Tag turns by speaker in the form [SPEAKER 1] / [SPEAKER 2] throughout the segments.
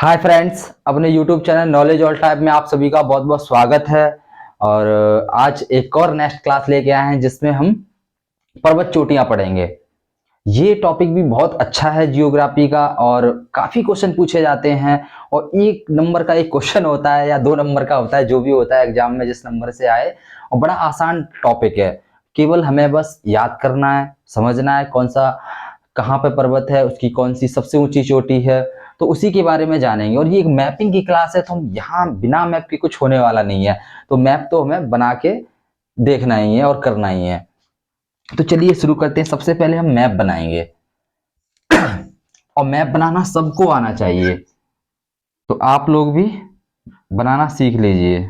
[SPEAKER 1] Hi friends, अपने YouTube channel knowledge all type में आप सभी का बहुत बहुत स्वागत है। और आज एक और नेक्स्ट क्लास लेके आए हैं जिसमें हम पर्वत चोटियां पढ़ेंगे। ये टॉपिक भी बहुत अच्छा है जियोग्राफी का, और काफी क्वेश्चन पूछे जाते हैं। और एक नंबर का एक क्वेश्चन होता है या 2 नंबर का होता है, जो भी होता है एग्जाम में जिस नंबर से आए। और बड़ा आसान टॉपिक है, केवल हमें बस याद करना है, समझना है कौन सा कहाँ पे पर्वत है, उसकी कौन सी सबसे ऊंची चोटी है, तो उसी के बारे में जानेंगे। और ये एक मैपिंग की क्लास है, तो हम यहाँ बिना मैप के कुछ होने वाला नहीं है। तो मैप तो हमें बना के देखना ही है और करना ही है। तो चलिए शुरू करते हैं। सबसे पहले हम मैप बनाएंगे, और मैप बनाना सबको आना चाहिए, तो आप लोग भी बनाना सीख लीजिए।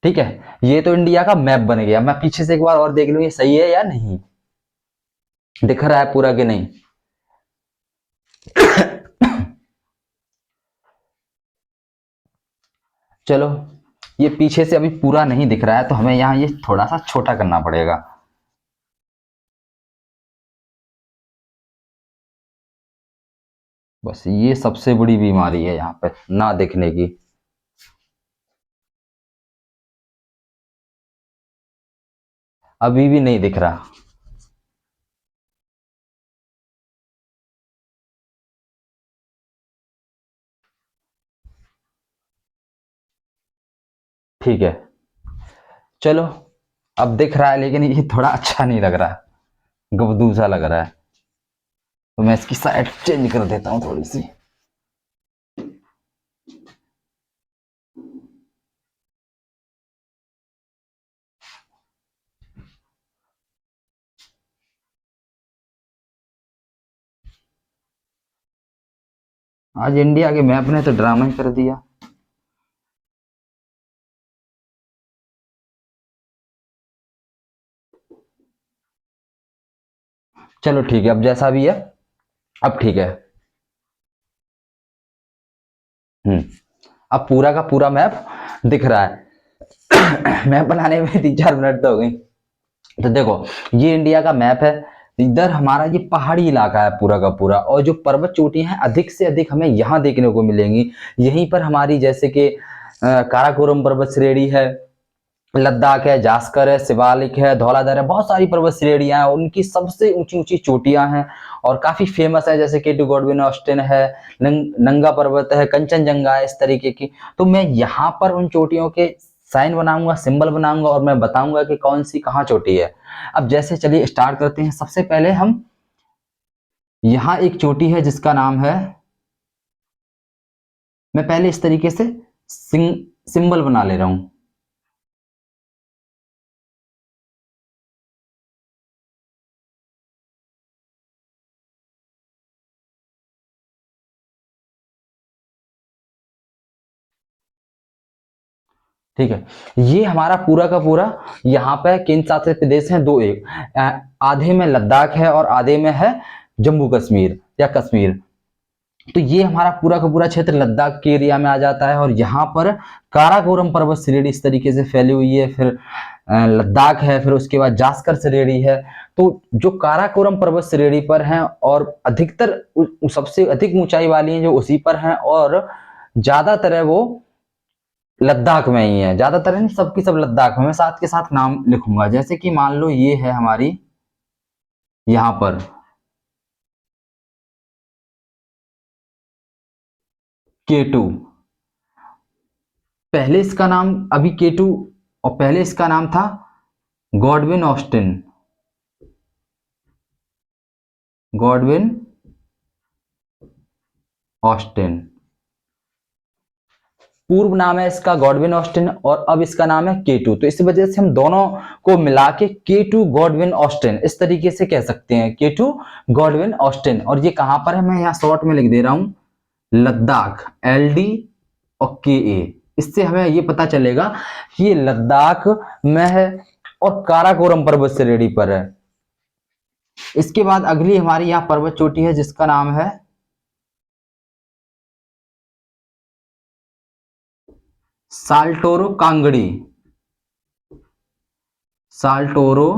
[SPEAKER 1] ठीक है, ये तो इंडिया का मैप बन गया। मैं पीछे से एक बार और देख लूं, ये सही है या नहीं, दिख रहा है पूरा कि नहीं। चलो, ये पीछे से अभी पूरा नहीं दिख रहा है, तो हमें यहाँ ये थोड़ा सा छोटा करना पड़ेगा। बस ये सबसे बड़ी बीमारी है यहाँ पे ना दिखने की। अभी भी नहीं दिख रहा। ठीक है, चलो, अब दिख रहा है, लेकिन ये थोड़ा अच्छा नहीं लग रहा, गबदू सा लग रहा है। तो मैं इसकी साइड चेंज कर देता हूँ थोड़ी सी। आज इंडिया के मैप ने तो ड्रामा ही कर दिया। चलो ठीक है, अब जैसा भी है, अब ठीक है। हम्म, अब पूरा का पूरा मैप दिख रहा है। मैप बनाने में 3-4 मिनट तो हो गई। तो देखो, ये इंडिया का मैप है। इधर हमारा ये पहाड़ी इलाका है पूरा का पूरा, और जो पर्वत चोटियां हैं अधिक से अधिक हमें यहाँ देखने को मिलेंगी। यहीं पर हमारी जैसे कि काराकोरम पर्वत श्रेणी है, लद्दाख है, जास्कर है, शिवालिक है, धौलाधर है, बहुत सारी पर्वत श्रेणियां हैं। उनकी सबसे ऊंची ऊंची चोटियां हैं और काफी फेमस है, जैसे केटू गॉडविन ऑस्टिन है, नंगा पर्वत है, कंचनजंगा है, इस तरीके की। तो मैं यहाँ पर उन चोटियों के साइन बनाऊंगा, सिंबल बनाऊंगा, और मैं बताऊंगा कि कौन सी कहाँ चोटी है। अब जैसे चलिए स्टार्ट करते हैं। सबसे पहले हम यहाँ एक चोटी है जिसका नाम है, मैं पहले इस तरीके से सिंबल बना ले रहा हूं। ठीक है, ये हमारा पूरा का पूरा यहाँ पे केंद्र शासित प्रदेश है दो। एक आधे में लद्दाख है और आधे में है जम्मू कश्मीर या कश्मीर। तो ये हमारा पूरा का पूरा क्षेत्र लद्दाख के एरिया में आ जाता है। और यहाँ पर काराकोरम पर्वत श्रेणी इस तरीके से फैली हुई है। फिर लद्दाख है, फिर उसके बाद जास्कर श्रेणी है। तो जो काराकोरम पर्वत श्रेणी पर हैं, और अधिकतर सबसे अधिक ऊंचाई वाली हैं जो उसी पर हैं, और ज्यादातर है वो लद्दाख में ही है। ज्यादातर नहीं, सबकी सब लद्दाख में। मैं साथ के साथ नाम लिखूंगा, जैसे कि मान लो ये है हमारी यहाँ पर केटू। पहले इसका नाम अभी केटू, और पहले इसका नाम था गॉडविन ऑस्टिन। Godwin Austen. पूर्व नाम है इसका गॉडविन ऑस्टिन और अब इसका नाम है K2। तो इस वजह से हम दोनों को मिला के K2 गॉडविन ऑस्टिन इस तरीके से कह सकते हैं, K2 गॉडविन ऑस्टिन। और ये कहां पर है, मैं यहाँ शॉर्ट में लिख दे रहा हूं, लद्दाख, LD और KA। इससे हमें ये पता चलेगा कि ये लद्दाख में है और काराकोरम पर्वत श्रेणी पर है। इसके बाद अगली हमारी यहाँ पर्वत चोटी है जिसका नाम है साल्टोरो कांगड़ी, साल्टोरो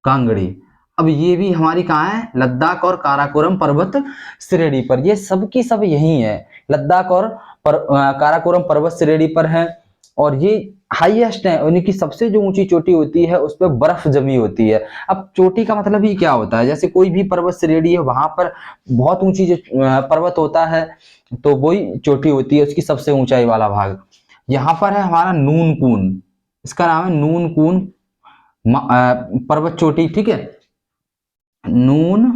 [SPEAKER 1] कांगड़ी। अब ये भी हमारी कहाँ है, लद्दाख और काराकोरम पर्वत श्रेणी पर। ये सब की सब यही है, लद्दाख और काराकोरम पर्वत श्रेणी पर है। और ये हाईएस्ट है, उनकी सबसे जो ऊंची चोटी होती है उस पर बर्फ जमी होती है। अब चोटी का मतलब ही क्या होता है, जैसे कोई भी पर्वत श्रेणी है वहां पर बहुत ऊंची जो पर्वत होता है तो वही चोटी होती है, उसकी सबसे ऊंचाई वाला भाग। यहाँ पर है हमारा नून कून, इसका नाम है नून कून पर्वत चोटी, ठीक है, नून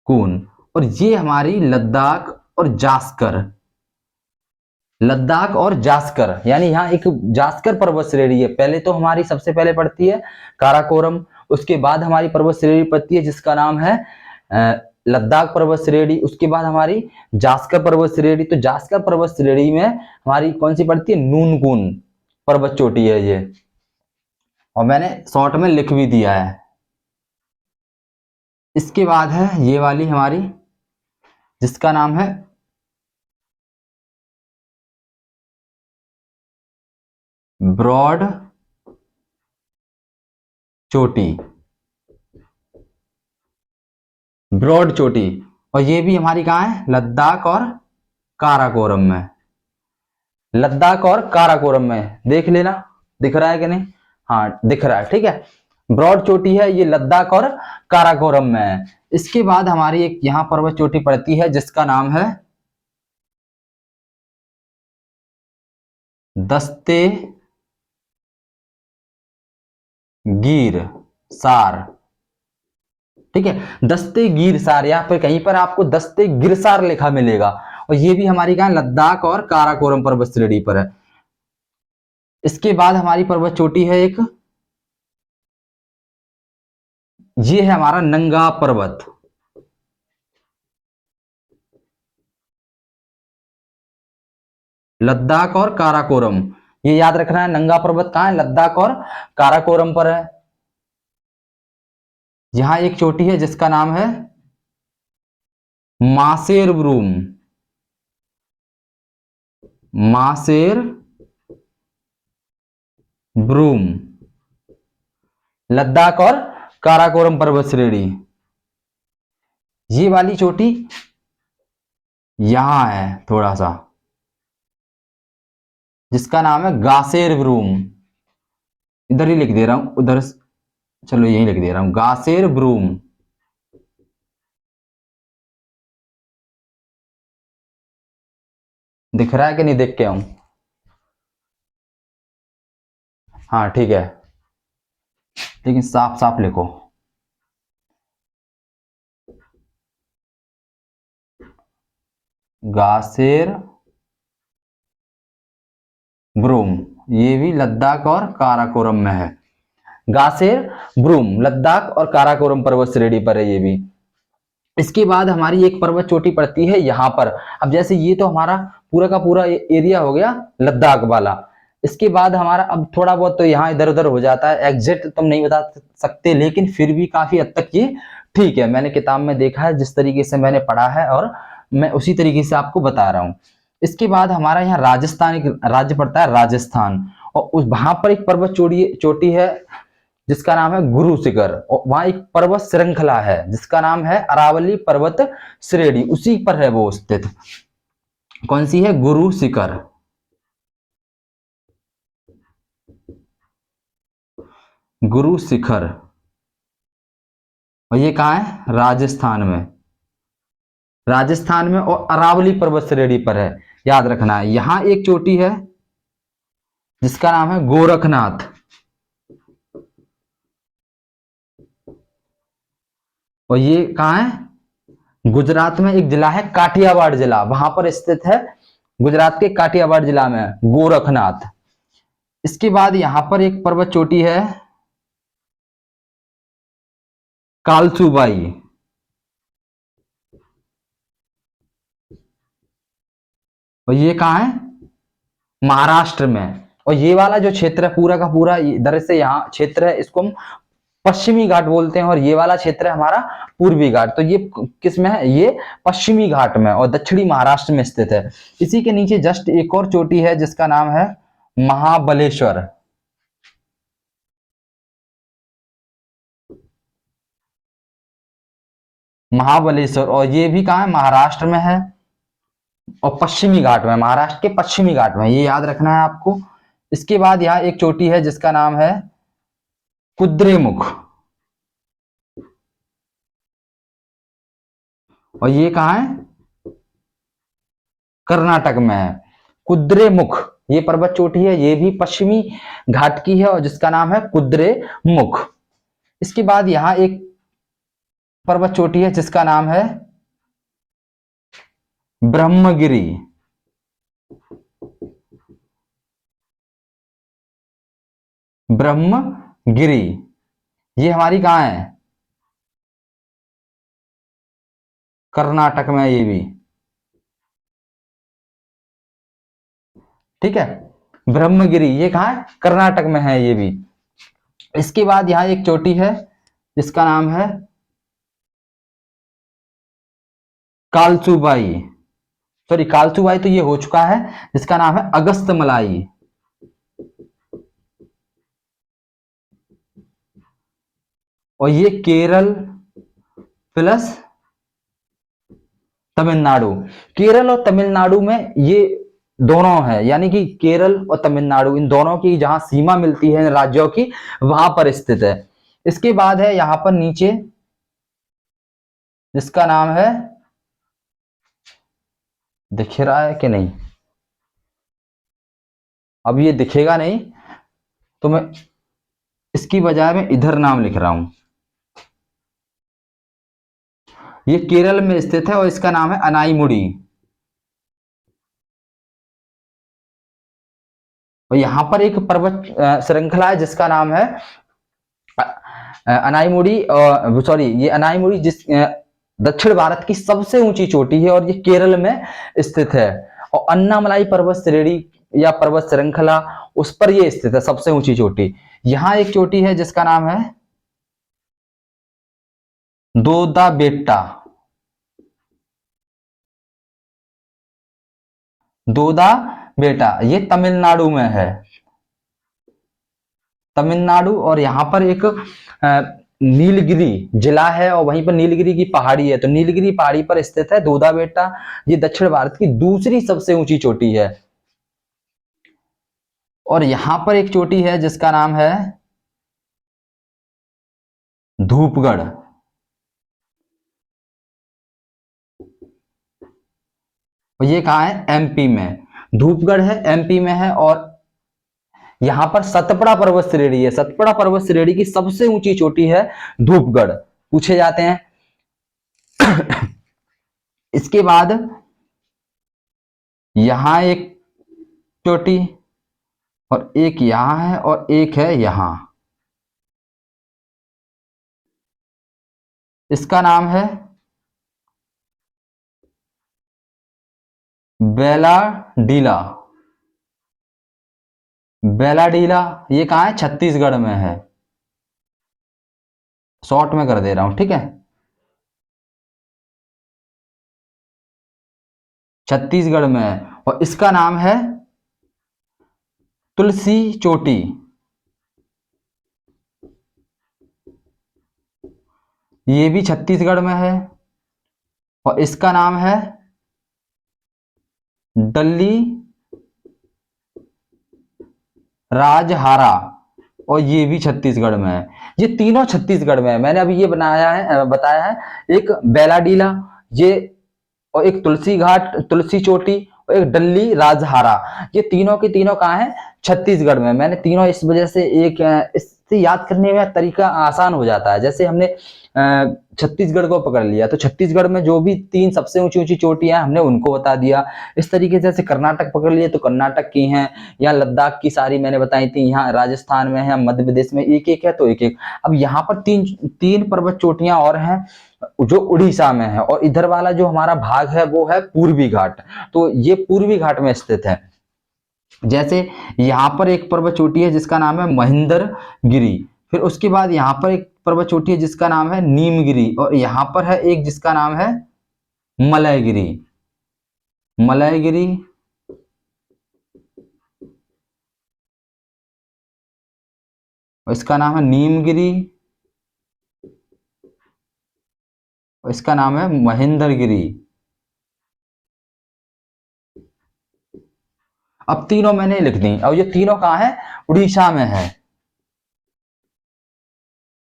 [SPEAKER 1] कून। और ये हमारी लद्दाख और जास्कर, लद्दाख और जास्कर, यानी यहाँ एक जास्कर पर्वत श्रेणी है। पहले तो हमारी सबसे पहले पड़ती है काराकोरम, उसके बाद हमारी पर्वत श्रेणी पड़ती है जिसका नाम है लद्दाख पर्वत श्रेणी, उसके बाद हमारी जास्कर पर्वत श्रेणी। तो जास्कर पर्वत श्रेणी में हमारी कौन सी पड़ती है, नूनकून पर्वत चोटी है ये, और मैंने शॉर्ट में लिख भी दिया है। इसके बाद है ये वाली हमारी जिसका नाम है ब्रॉड चोटी, ब्रॉड चोटी। और ये भी हमारी कहाँ है, लद्दाख और काराकोरम में, लद्दाख और काराकोरम में। देख लेना, दिख रहा है कि नहीं, हाँ दिख रहा है, ठीक है। ब्रॉड चोटी है ये लद्दाख और काराकोरम में है। इसके बाद हमारी एक यहाँ पर्वत चोटी पड़ती है जिसका नाम है दस्ते गिर सार, ठीक है, दस्ते गिर सार। यहाँ पर कहीं पर आपको दस्ते गिरसार लिखा मिलेगा। और ये भी हमारी कहाँ, लद्दाख और काराकोरम पर्वत श्रेणी पर है। इसके बाद हमारी पर्वत चोटी है एक, ये है हमारा नंगा पर्वत, लद्दाख और काराकोरम। ये याद रखना है, नंगा पर्वत कहाँ है, लद्दाख और काराकोरम पर है। यहां एक चोटी है जिसका नाम है मासेर ब्रूम, मासेर ब्रूम, लद्दाख और काराकोरम पर्वत श्रेणी। ये वाली चोटी यहां है थोड़ा सा, जिसका नाम है गासेर ब्रूम। इधर ही लिख दे रहा हूं, उधर चलो यही लिख दे रहा हूं, गासेर ब्रूम। दिख रहा है कि नहीं, देख के आऊं, हाँ ठीक है, लेकिन साफ साफ लिखो। गासेर ब्रूम, ये भी लद्दाख और काराकोरम में है। गासेर ब्रूम लद्दाख और काराकोरम पर्वत श्रेणी पर है ये भी। इसके बाद हमारी एक पर्वत चोटी पड़ती है यहाँ पर। अब जैसे ये तो हमारा पूरा का पूरा एरिया हो गया लद्दाख वाला। इसके बाद हमारा अब थोड़ा बहुत तो यहाँ इधर उधर हो जाता है, एग्जैक्ट तुम नहीं बता सकते, लेकिन फिर भी काफी हद तक ये ठीक है। मैंने किताब में देखा है, जिस तरीके से मैंने पढ़ा है और मैं उसी तरीके से आपको बता रहा हूँ। इसके बाद हमारा यहाँ राजस्थान एक राज्य पड़ता है, राजस्थान, और उस वहां पर एक पर्वत चोटी है जिसका नाम है गुरु शिखर। और वहां एक पर्वत श्रृंखला है जिसका नाम है अरावली पर्वत श्रेणी, उसी पर है वो स्थित। कौन सी है, गुरु शिखर, गुरु शिखर। और ये कहाँ है, राजस्थान में, राजस्थान में, और अरावली पर्वत श्रेणी पर है, याद रखना है। यहां एक चोटी है जिसका नाम है गोरखनाथ, और ये कहाँ है, गुजरात में एक जिला है काठियावाड़ जिला, वहां पर स्थित है, गुजरात के काठियावाड़ जिला में गोरखनाथ। इसके बाद यहां पर एक पर्वत चोटी है कालसुबाई, और ये कहाँ है, महाराष्ट्र में। और ये वाला जो क्षेत्र है पूरा का पूरा, इधर से यहाँ क्षेत्र है, इसको हम पश्चिमी घाट बोलते हैं, और ये वाला क्षेत्र है हमारा पूर्वी घाट। तो ये किस में है, ये पश्चिमी घाट में और दक्षिणी महाराष्ट्र में स्थित है। इसी के नीचे जस्ट एक और चोटी है जिसका नाम है महाबलेश्वर। महाबलेश्वर, और ये भी कहाँ है, महाराष्ट्र में है और पश्चिमी घाट में, महाराष्ट्र के पश्चिमी घाट में, ये याद रखना है आपको। इसके बाद यहाँ एक चोटी है जिसका नाम है कुद्रेमुख, और ये कहाँ है, कर्नाटक में है। कुद्रेमुख ये पर्वत चोटी है, ये भी पश्चिमी घाट की है और जिसका नाम है कुद्रेमुख। इसके बाद यहाँ एक पर्वत चोटी है जिसका नाम है ब्रह्मगिरी। ब्रह्मगिरी ये हमारी कहाँ है, कर्नाटक में, ये भी ठीक है। ब्रह्मगिरी ये कहाँ है, कर्नाटक में है ये भी। इसके बाद यहाँ एक चोटी है जिसका नाम है कालसुबाई, सॉरी कालसुबाई तो ये हो चुका है, जिसका नाम है अगस्तमलाई। और ये केरल प्लस तमिलनाडु, केरल और तमिलनाडु में ये दोनों है, यानी कि केरल और तमिलनाडु इन दोनों की जहां सीमा मिलती है राज्यों की, वहां पर स्थित है। इसके बाद है यहां पर नीचे जिसका नाम है, दिख रहा है कि नहीं, अब ये दिखेगा नहीं तो मैं इसकी बजाय मैं इधर नाम लिख रहा हूं। ये केरल में स्थित है और इसका नाम है अनाईमुड़ी। और यहां पर एक पर्वत श्रृंखला है जिसका नाम है अनाईमुड़ी, सॉरी ये अनाईमुड़ी जिस दक्षिण भारत की सबसे ऊंची चोटी है और ये केरल में स्थित है। और अन्नामलाई पर्वत श्रेणी या पर्वत श्रृंखला, उस पर ये स्थित है सबसे ऊंची चोटी। यहां एक चोटी है जिसका नाम है दोदा बेट्टा। दोदा बेटा ये तमिलनाडु में है, तमिलनाडु। और यहां पर एक नीलगिरी जिला है और वहीं पर नीलगिरी की पहाड़ी है, तो नीलगिरी पहाड़ी पर स्थित है दोदा बेटा। ये दक्षिण भारत की दूसरी सबसे ऊंची चोटी है। और यहां पर एक चोटी है जिसका नाम है धूपगढ़। और ये कहाँ है, एमपी में, धूपगढ़ है एमपी में है। और यहां पर सतपुड़ा पर्वत श्रेणी है, सतपुड़ा पर्वत श्रेणी की सबसे ऊंची चोटी है धूपगढ़, पूछे जाते हैं। इसके बाद यहां एक चोटी और एक यहां है और एक है यहां, इसका नाम है बेलाडीला। बेलाडीला ये कहाँ है, छत्तीसगढ़ में है, शॉर्ट में कर दे रहा हूं, ठीक है, छत्तीसगढ़ में है। और इसका नाम है तुलसी चोटी। ये भी छत्तीसगढ़ में है और इसका नाम है डल्ली राजहारा, और ये भी छत्तीसगढ़ में है। ये तीनों छत्तीसगढ़ में है। मैंने अभी ये बताया है एक बेलाडीला, ये और एक तुलसी घाट, तुलसी चोटी, और एक डल्ली राजहारा, ये तीनों के तीनों कहाँ है, छत्तीसगढ़ में। मैंने तीनों इस वजह से एक इससे याद करने में तरीका आसान हो जाता है। जैसे हमने छत्तीसगढ़ को पकड़ लिया तो छत्तीसगढ़ में जो भी 3 सबसे ऊंची ऊंची चोटियां हमने उनको बता दिया। इस तरीके से जैसे कर्नाटक पकड़ लिए तो कर्नाटक की हैं, या लद्दाख की सारी मैंने बताई थी, यहाँ राजस्थान में है, मध्य प्रदेश में एक एक है तो एक एक। अब यहाँ पर तीन पर्वत चोटियां और हैं जो उड़ीसा में है, और इधर वाला जो हमारा भाग है वो है पूर्वी घाट। तो ये पूर्वी घाट में स्थित है। जैसे यहाँ पर एक पर्वत चोटी है जिसका नाम है महेंद्रगिरी, फिर उसके बाद यहाँ पर एक पर्वत चोटी है जिसका नाम है नीमगिरी, और यहाँ पर है एक जिसका नाम है मलयगिरी। मलयगिरी और इसका नाम है नीमगिरी, और इसका नाम है महेंद्रगिरी। अब तीनों मैंने लिख दी, और ये तीनों कहाँ है? उड़ीसा में है।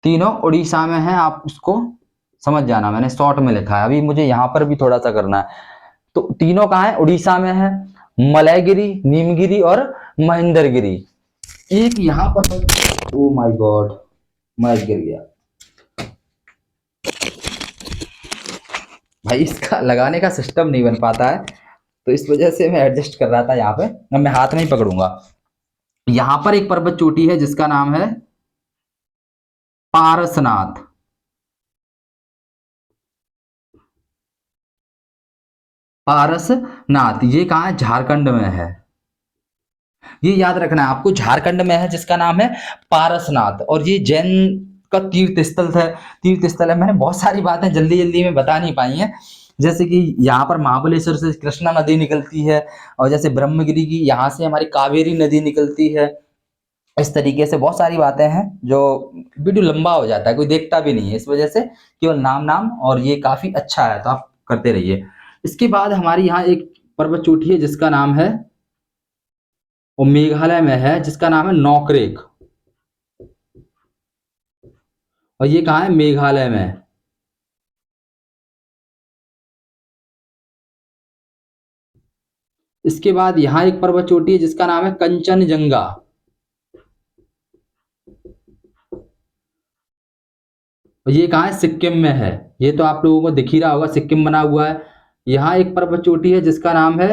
[SPEAKER 1] तीनों उड़ीसा में है, आप उसको समझ जाना, मैंने शॉर्ट में लिखा है। अभी मुझे यहाँ पर भी थोड़ा सा करना है। तो तीनों कहाँ है? उड़ीसा में है, मलयगिरी, नीमगिरी और महेंद्रगिरी। एक यहाँ पर, ओ माय गॉड, मैं गिर गया भाई, इसका लगाने का सिस्टम नहीं बन पाता है तो इस वजह से मैं एडजस्ट कर रहा था यहाँ पे। अब मैं हाथ में ही पकड़ूंगा। यहाँ पर एक पर्वत चोटी है जिसका नाम है पारसनाथ। पारसनाथ ये कहाँ है? झारखंड में है। ये याद रखना है आपको, झारखंड में है जिसका नाम है पारसनाथ। और ये जैन का तीर्थ स्थल है। तीर्थ स्थल है। मैंने बहुत सारी बातें जल्दी जल्दी में बता नहीं पाई हैं, जैसे कि यहाँ पर महाबलेश्वर से कृष्णा नदी निकलती है, और जैसे ब्रह्मगिरी की यहाँ से हमारी कावेरी नदी निकलती है। इस तरीके से बहुत सारी बातें हैं जो वीडियो लंबा हो जाता है, कोई देखता भी नहीं है, इस वजह से केवल नाम नाम, और ये काफी अच्छा है तो आप करते रहिए। इसके बाद हमारी यहाँ एक पर्वत चोटी है जिसका नाम है, वो मेघालय में है, जिसका नाम है नोकरेक। और ये कहाँ है? मेघालय में। इसके बाद यहाँ एक पर्वत चोटी है जिसका नाम है कंचनजंगा। और ये कहाँ है? सिक्किम में है। ये तो आप लोगों को दिख ही रहा होगा, सिक्किम बना हुआ है। यहाँ एक पर्वत चोटी है जिसका नाम है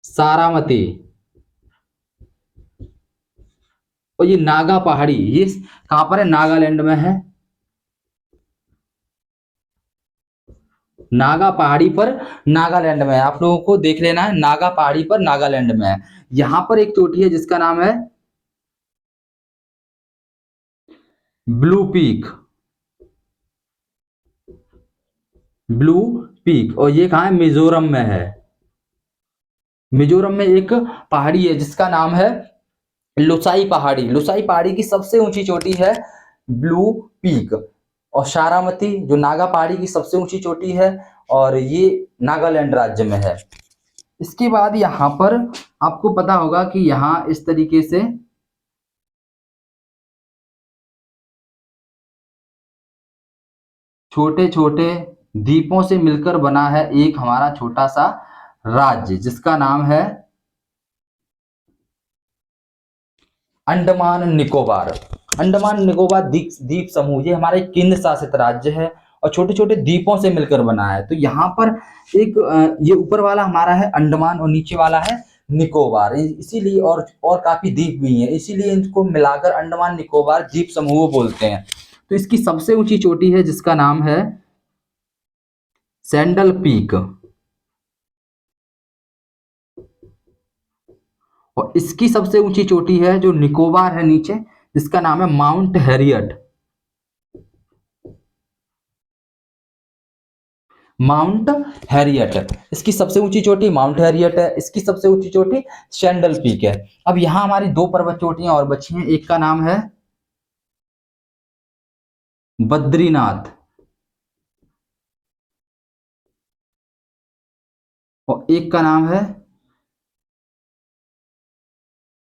[SPEAKER 1] सारामती। और ये नागा पहाड़ी, ये कहाँ पर है? नागालैंड में है। नागा पहाड़ी पर नागालैंड में है, आप लोगों को देख लेना है, नागा पहाड़ी पर नागालैंड में है। यहाँ पर एक चोटी है जिसका नाम है ब्लू पीक। ब्लू पीक, और ये कहाँ है? मिजोरम में है। मिजोरम में एक पहाड़ी है जिसका नाम है लुसाई पहाड़ी। लुसाई पहाड़ी की सबसे ऊंची चोटी है ब्लू पीक। और सारामती जो नागा पहाड़ी की सबसे ऊंची चोटी है, और ये नागालैंड राज्य में है। इसके बाद यहाँ पर आपको पता होगा कि यहाँ इस तरीके से छोटे छोटे द्वीपों से मिलकर बना है एक हमारा छोटा सा राज्य जिसका नाम है अंडमान निकोबार। अंडमान निकोबार द्वीप समूह ये हमारा एक केंद्र शासित राज्य है, और छोटे छोटे द्वीपों से मिलकर बना है। तो यहाँ पर एक ये ऊपर वाला हमारा है अंडमान, और नीचे वाला है निकोबार। इसीलिए और काफी द्वीप भी हैं, इसीलिए इनको मिलाकर अंडमान निकोबार द्वीप समूह बोलते हैं। तो इसकी सबसे ऊंची चोटी है जिसका नाम है सैंडल पीक, और इसकी सबसे ऊंची चोटी है जो निकोबार है नीचे, जिसका नाम है माउंट हैरियट। माउंट हैरियट, इसकी सबसे ऊंची चोटी माउंट हैरियट है, इसकी सबसे ऊंची चोटी सैंडल पीक है। अब यहां हमारी 2 पर्वत चोटियां और बची हैं। एक का नाम है बद्रीनाथ, और एक का नाम है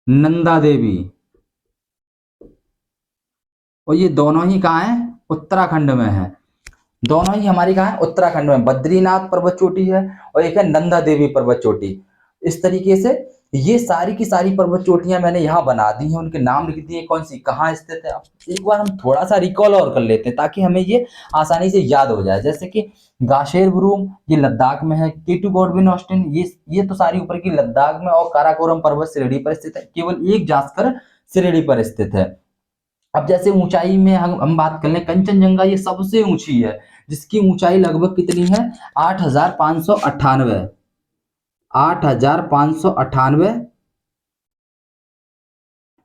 [SPEAKER 1] नंदा देवी। और ये दोनों ही कहाँ है? उत्तराखंड में है। दोनों ही हमारी कहाँ है? उत्तराखंड में। बद्रीनाथ पर्वत चोटी है और एक है नंदा देवी पर्वत चोटी। इस तरीके से ये सारी की सारी पर्वत चोटियां मैंने यहाँ बना दी हैं, उनके नाम लिख दिए, कौन सी कहाँ स्थित है। अब एक बार हम थोड़ा सा रिकॉल और कर लेते हैं ताकि हमें ये आसानी से याद हो जाए। जैसे कि गाशेर ब्रूम ये लद्दाख में है, केटू गॉडविन ऑस्टिन ये तो सारी ऊपर की लद्दाख में, और काराकोरम पर्वत श्रेणी पर स्थित है, केवल एक जास्कर श्रेणी पर स्थित है। अब जैसे ऊंचाई में हम बात कर लें, कंचनजंगा ये सबसे ऊंची है, जिसकी ऊंचाई लगभग कितनी है, 8,598, 8,598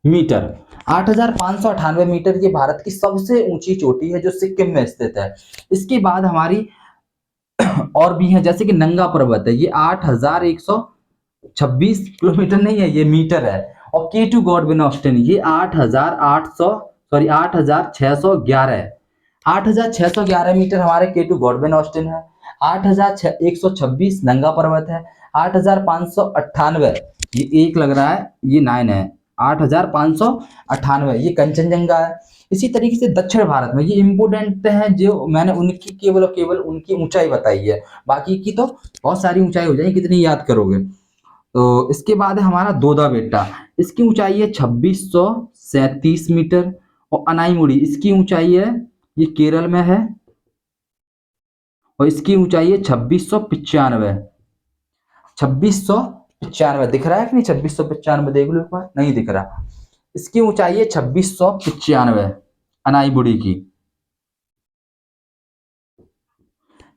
[SPEAKER 1] मीटर। 8,598 मीटर ये भारत की सबसे ऊंची चोटी है जो सिक्किम में स्थित है। इसके बाद हमारी और भी है, जैसे कि नंगा पर्वत है, ये 8,126 किलोमीटर नहीं है, ये मीटर है। और K2 गॉडविन ऑस्टिन ये 8,611 8,611 मीटर हमारे K2 गॉडविन ऑस्टिन है। 8,126 नंगा पर्वत है। 8,598 ये एक लग रहा है, ये 9 है, 8,598 ये कंचनजंगा है। इसी तरीके से दक्षिण भारत में ये इंपोर्टेंट है, जो मैंने उनकी केवल और केवल उनकी ऊंचाई बताई है, बाकी की तो बहुत सारी ऊंचाई हो जाएगी, कितनी याद करोगे। तो इसके बाद है हमारा दोदा बेट्टा, इसकी ऊंचाई है 2,637 मीटर। और अनाईमुड़ी इसकी ऊंचाई है, ये केरल में है, और इसकी ऊंचाई है 2,695, 2,695 दिख रहा है कि नहीं, 2,695 देख लो एक बार, नहीं दिख रहा। इसकी ऊंचाई है 2,695 अनाईबुड़ी की,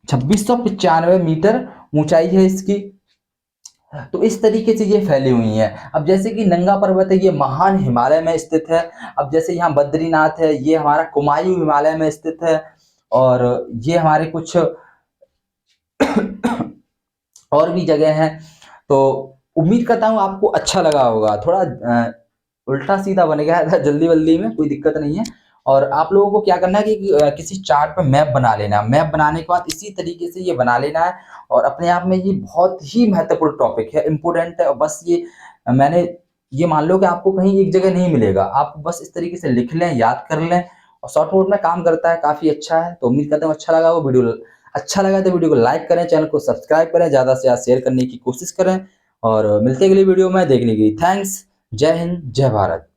[SPEAKER 1] 2,695 मीटर ऊंचाई है इसकी। तो इस तरीके से ये फैली हुई हैं। अब जैसे कि नंगा पर्वत है, ये महान हिमालय में स्थित है। अब जैसे यहाँ बद्रीनाथ है, ये हमारा कुमायूं हिमालय में स्थित है। और ये हमारे कुछ और भी जगह हैं। तो उम्मीद करता हूँ आपको अच्छा लगा होगा। थोड़ा उल्टा सीधा बन गया था जल्दी जल्दी में, कोई दिक्कत नहीं है। और आप लोगों को क्या करना है कि किसी चार्ट पे मैप बना लेना है। मैप बनाने के बाद इसी तरीके से ये बना लेना है। और अपने आप में ये बहुत ही महत्वपूर्ण टॉपिक है, इंपोर्टेंट है। और बस ये मैंने ये मान लो कि आपको कहीं एक जगह नहीं मिलेगा, आप बस इस तरीके से लिख लें, याद कर लें, और शॉर्ट नोट में काम करता है, काफी अच्छा है। तो उम्मीद करता हूँ अच्छा लगा वो वीडियो। अच्छा लगा तो वीडियो को लाइक करें, चैनल को सब्सक्राइब करें, ज्यादा से ज्यादा शेयर करने की कोशिश करें। और मिलते हैं अगली वीडियो में, देखने के लिए थैंक्स। जय हिंद, जय भारत।